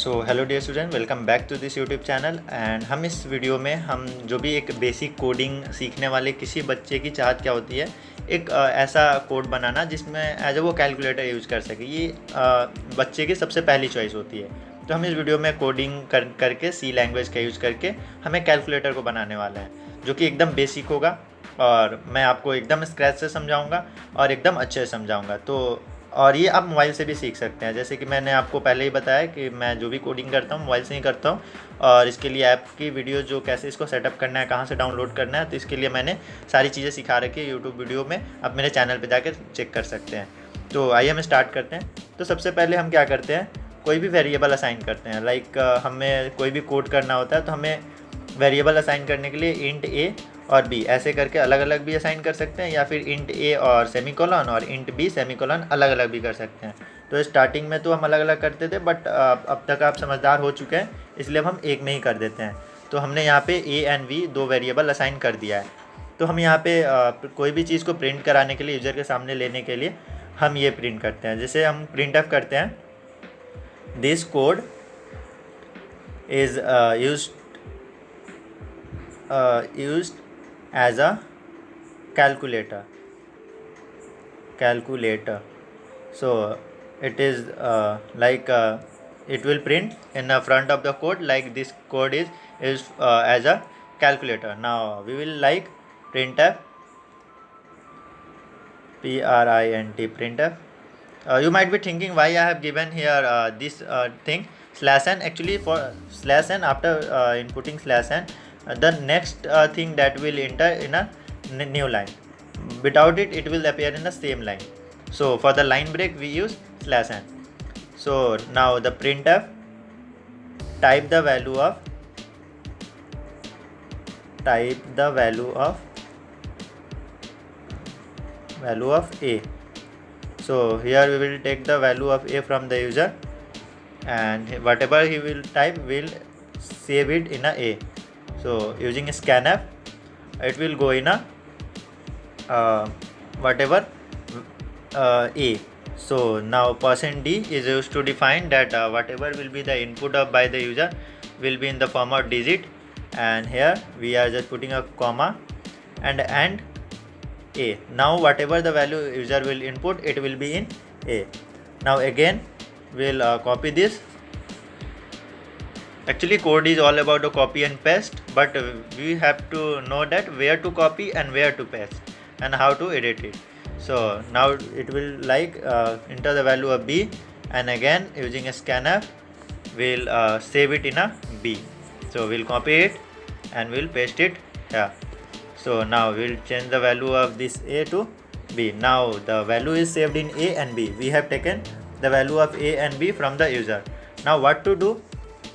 So hello dear student, welcome back to this YouTube channel. And हम इस video में हम जो भी एक बेसिक कोडिंग सीखने वाले किसी बच्चे की चाहत क्या होती है, एक ऐसा कोड बनाना जिसमें एज वो कैलकुलेटर यूज़ कर सके। ये बच्चे की सबसे पहली चॉइस होती है। तो हम इस वीडियो में कोडिंग करके सी लैंग्वेज का यूज़ करके हमें कैलकुलेटर को बनाने वाले हैं, जो कि एकदम बेसिक होगा और मैं आपको एकदम स्क्रैच से समझाऊँगा और एकदम अच्छे से समझाऊँगा। तो और ये आप मोबाइल से भी सीख सकते हैं। जैसे कि मैंने आपको पहले ही बताया कि मैं जो भी कोडिंग करता हूँ मोबाइल से ही करता हूँ, और इसके लिए ऐप की वीडियो जो कैसे इसको सेटअप करना है, कहाँ से डाउनलोड करना है, तो इसके लिए मैंने सारी चीज़ें सिखा रखी है यूट्यूब वीडियो में। आप मेरे चैनल पर जाकर चेक कर सकते हैं। तो आइए हम स्टार्ट करते हैं। तो सबसे पहले हम क्या करते हैं, कोई भी वेरिएबल असाइन करते हैं। लाइक हमें कोई भी कोड करना होता है तो हमें वेरिएबल असाइन करने के लिए इंट ए और बी ऐसे करके अलग अलग भी असाइन कर सकते हैं, या फिर इंट ए और सेमीकोलन और इंट बी सेमीकोलन अलग अलग भी कर सकते हैं। तो स्टार्टिंग में तो हम अलग अलग करते थे, बट अब तक आप समझदार हो चुके हैं, इसलिए अब हम एक में ही कर देते हैं। तो हमने यहाँ पे ए एंड बी दो वेरिएबल असाइन कर दिया है। तो हम यहाँ पे कोई भी चीज़ को प्रिंट कराने के लिए, यूज़र के सामने लेने के लिए हम ये प्रिंट करते हैं। जैसे हम प्रिंट एफ करते हैं, this code is used as a calculator. So it is it will print in the front of the code like this code is as a calculator. Now we will like printf, printf. You might be thinking why I have given here this thing /n. Actually, for /n, after inputting /n, the next thing that will enter in a new line. Without it, it will appear in the same line. So for the line break, we use /n. So now the printf type the value of a. So here we will take the value of a from the user, and whatever he will type, will save it in a. So using scanf, it will go in a whatever a. So now %d is used to define that whatever will be the input by the user will be in the form of digit, and here we are just putting a comma and a. Now whatever the value user will input, it will be in a. Now again we'll copy this. Actually, code is all about the copy and paste, but we have to know that where to copy and where to paste and how to edit it. So now it will enter the value of b, and again using a scanf we'll save it in a b. So we'll copy it and we'll paste it here. So now we'll change the value of this a to b. Now the value is saved in a and b. We have taken the value of a and b from the user. Now what to do?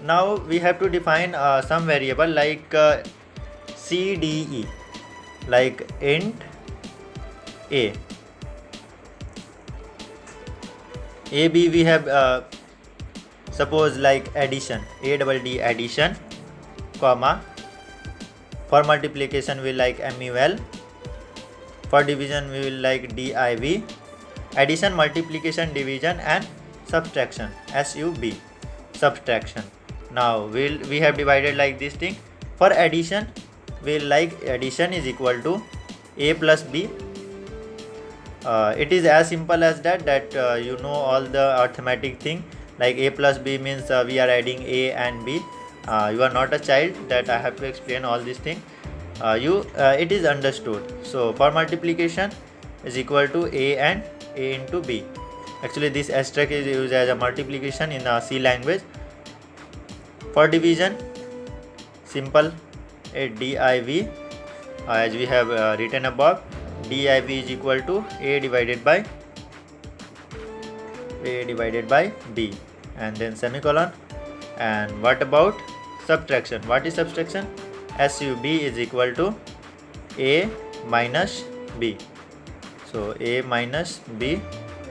Now we have to define some variable like CDE, like int a. AB we have suppose like addition, ADD addition, comma. For multiplication we like MUL. For division we will like DIV. Addition, multiplication, division, and subtraction, SUB, subtraction. Now we have divided like this thing. For addition, we'll like addition is equal to a plus b. It is as simple as that you know all the arithmetic thing, like a plus b means we are adding a and b. You are not a child that I have to explain all these things. It is understood. So for multiplication is equal to a and a into b. Actually this asterisk is used as a multiplication in C language. For division, simple, a div, as we have written above, div is equal to a divided by b, and then semicolon. And what about subtraction? What is subtraction? SUB is equal to a minus b. So a minus b,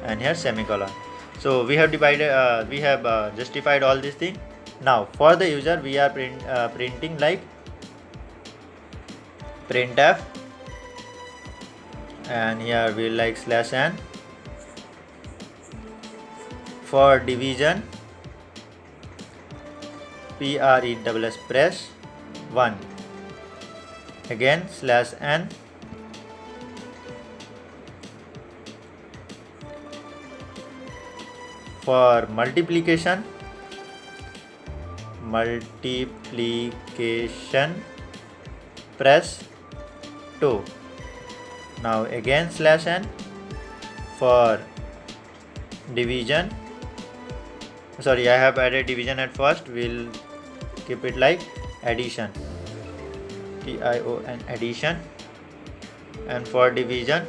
and here semicolon. So we have divided, justified all these things. Now for the user we are printing like printf, and here we like /n. For division press press 1, again /n, for multiplication press 2. Now again /n, for division, sorry, I have added division at first, we'll keep it like addition, TION, addition, and for division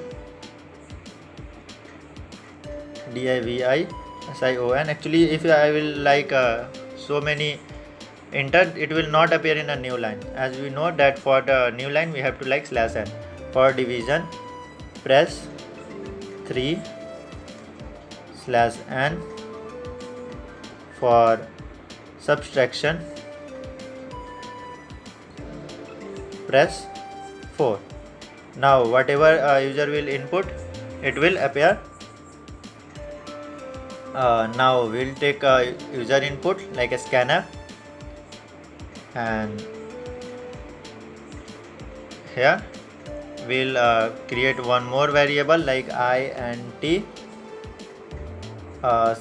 DIVISION. Actually, if I will like so many enter, it will not appear in a new line, as we know that for the new line we have to like /n. For division press 3 /n, for subtraction press 4. Now whatever user will input, it will appear. Now we'll take a user input like a scanf, and here we'll create one more variable like I and t.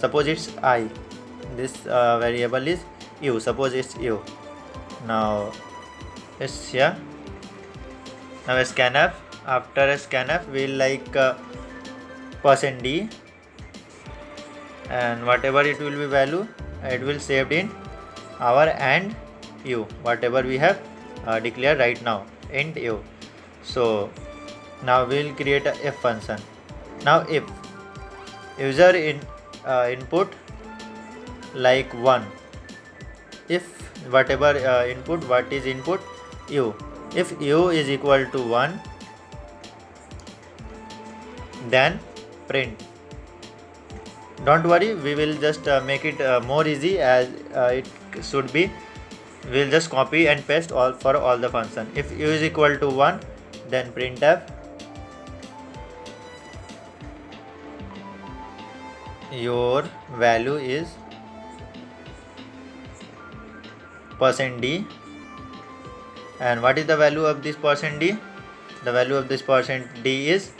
Suppose it's I, this variable is u, suppose it's u. Now it's here. Now a scanf, after a scanf we'll like %d, and whatever it will be value, it will saved in our and u, whatever we have declared right now, int u. So now we'll create a if function. Now if user input like 1, if whatever input, what is input, u, if u is equal to 1, then print. Don't worry, we will just make it more easy as it should be. We'll just copy and paste all for all the function. If u is equal to 1, then printf your value is %d, and what is the value of this %d? The value of this %d is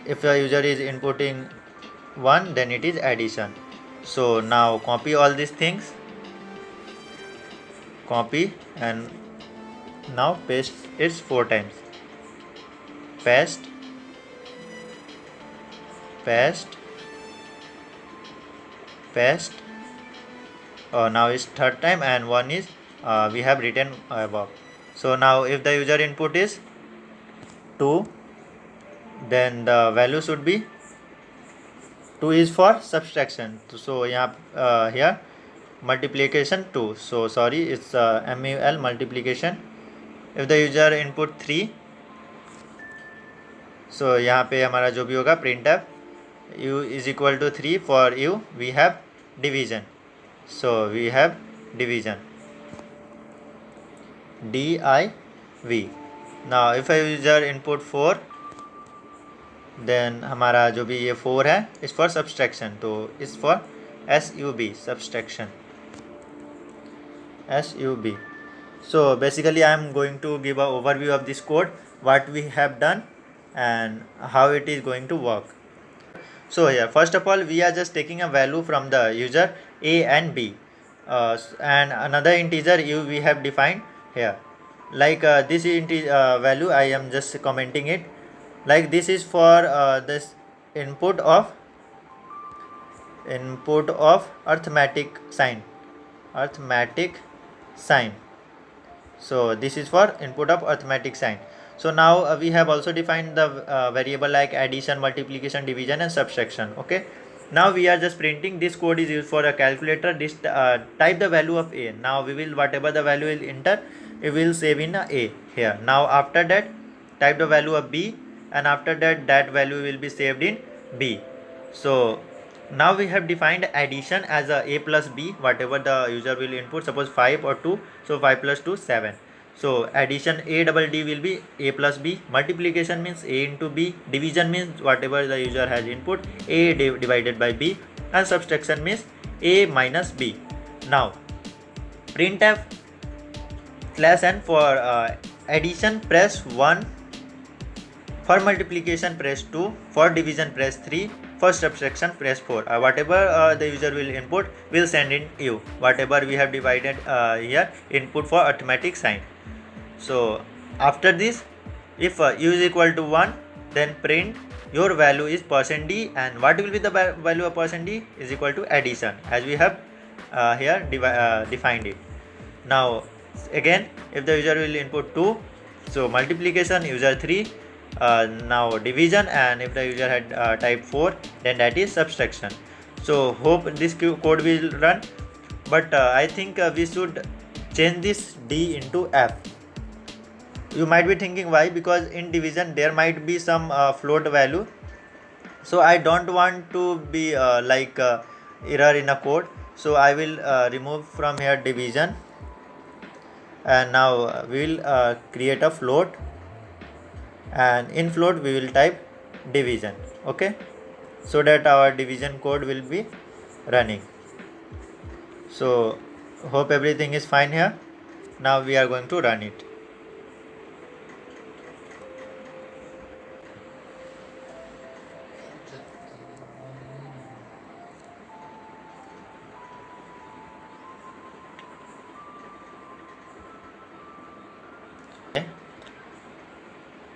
if the user is inputting 1, then it is addition. So now copy all these things, copy, and now paste it 4 times, paste, paste, paste. Now is 3rd time, and 1 is we have written above. So now if the user input is 2, then the value should be 2 is for subtraction. So here multiplication 2. So sorry, it's MUL, multiplication. If the user input 3, so यहाँ पे हमारा जो भी होगा printf u is equal to 3. For u we have division, so we have division div. Now if a user input 4, then हमारा जो भी ये 4 है is for subtraction, तो is for SUB, subtraction, SUB. So basically I am going to give an overview of this code, what we have done and how it is going to work. So here first of all we are just taking a value from the user a and b, and another integer u we have defined here. Like this value I am just commenting it, like this is for this input of arithmetic sign, so this is for input of arithmetic sign. So now we have also defined the variable like addition, multiplication, division and subtraction. Okay, now we are just printing. This code is used for a calculator. This type the value of a. Now we will, whatever the value will enter, it will save in a here. Now after that type the value of b, and after that value will be saved in b. So now we have defined addition as a plus b, whatever the user will input, suppose 5 or 2, so 5 plus 2 7. So addition a double d will be a plus b, multiplication means a into b, division means whatever the user has input, a divided by b, and subtraction means a minus b. Now printf slash n. For addition press 1, for multiplication press 2, for division press 3, for subtraction press 4. Whatever the user will input will send in u, whatever we have divided here, input for arithmetic sign. So after this, if u is equal to 1, then print your value is %d, and what will be the value of %d is equal to addition, as we have here defined it. Now again, if the user will input 2, so multiplication user 3, now division, and if the user had type 4, then that is subtraction. So hope this code will run, but I think we should change this d into f. You might be thinking why, because in division there might be some float value, so I don't want to be error in a code, so I will remove from here division, and now we will create a float, and in float we will type division. Okay, so that our division code will be running. So hope everything is fine here. Now we are going to run it.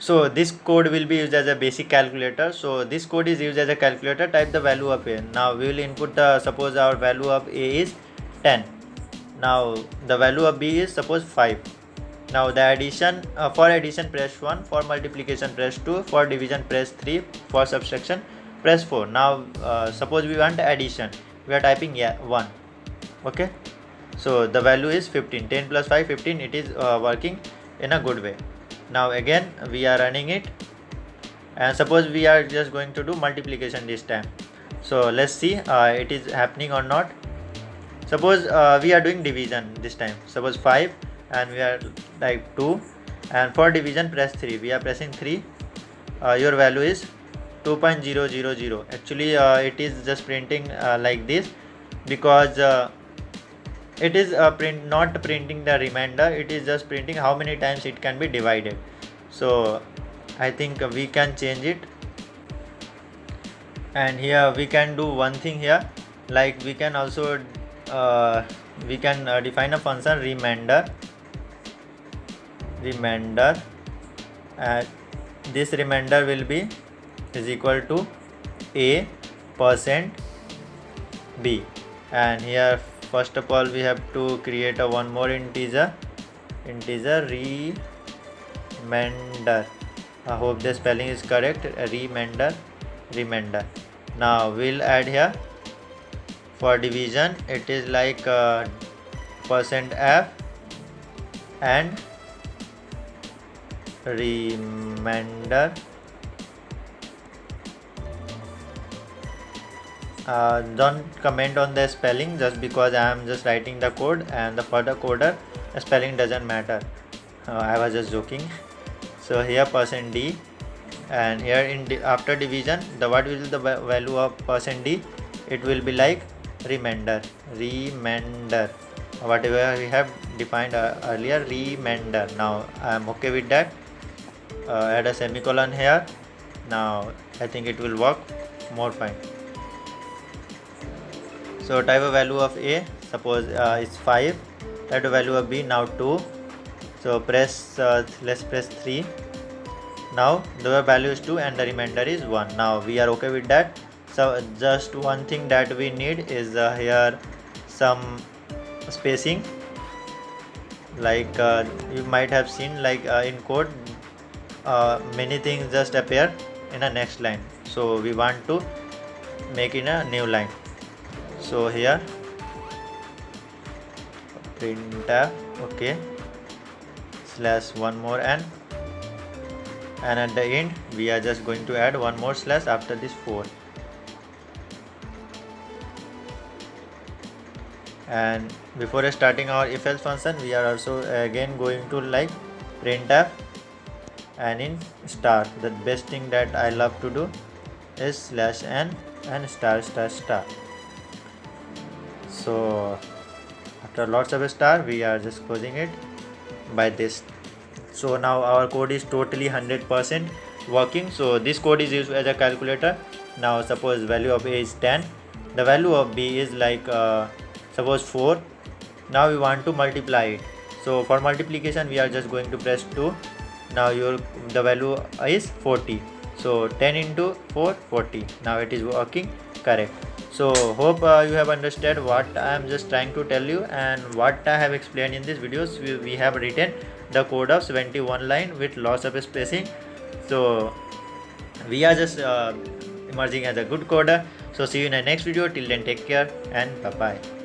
So this code will be used as a basic calculator. So this code is used as a calculator. Type the value of a. Now we will input the, suppose our value of a is 10. Now the value of b is suppose 5. Now the addition, for addition press 1, for multiplication press 2, for division press 3, for subtraction press 4. Now suppose we want addition, we are typing 1. Okay, so the value is 15. 10 plus 5, 15. It is working in a good way. Now again we are running it, and suppose we are just going to do multiplication this time. So let's see it is happening or not. Suppose we are doing division this time. Suppose 5, and we are type 2, and for division press 3. We are pressing 3. Your value is 2.000. Actually it is just printing like this, because it is not printing the remainder, it is just printing how many times it can be divided. So I think we can change it, and here we can do one thing here, like we can also define a function remainder, and this remainder will be is equal to a %b, and here first of all we have to create a one more integer remainder. I hope the spelling is correct. Remainder. Now we'll add here, for division it is like %f, and remainder. Don't comment on the spelling, just because I am just writing the code, and for the coder the spelling doesn't matter. I was just joking. So here %d, and here after division, what will be the value of %d? It will be like remainder, whatever we have defined earlier, remainder. Now I am okay with that. Add a semicolon here. Now I think it will work more fine. So type a value of a, suppose it's 5. Type the value of b, now 2. So let's press 3. Now the value is 2 and the remainder is 1. Now we are okay with that. So just one thing that we need is here some spacing, like you might have seen, like in code many things just appear in a next line, so we want to make in a new line. So here printf, okay, slash one more n, and at the end we are just going to add one more slash after this 4. And before starting our if else function, we are also again going to like printf, and in star, the best thing that I love to do is slash n and star. So After lots of star, we are just closing it by this. So now our code is totally 100% working. So this code is used as a calculator. Now suppose value of A is 10, the value of B is like suppose 4. Now we want to multiply it. So for multiplication we are just going to press 2. Now the value is 40. So 10 into 4, 40. Now it is working correct. So hope you have understood what I am just trying to tell you and what I have explained in this videos. We have written the code of 71 line with lots of spacing. So we are just emerging as a good coder. So see you in the next video. Till then, take care and bye bye.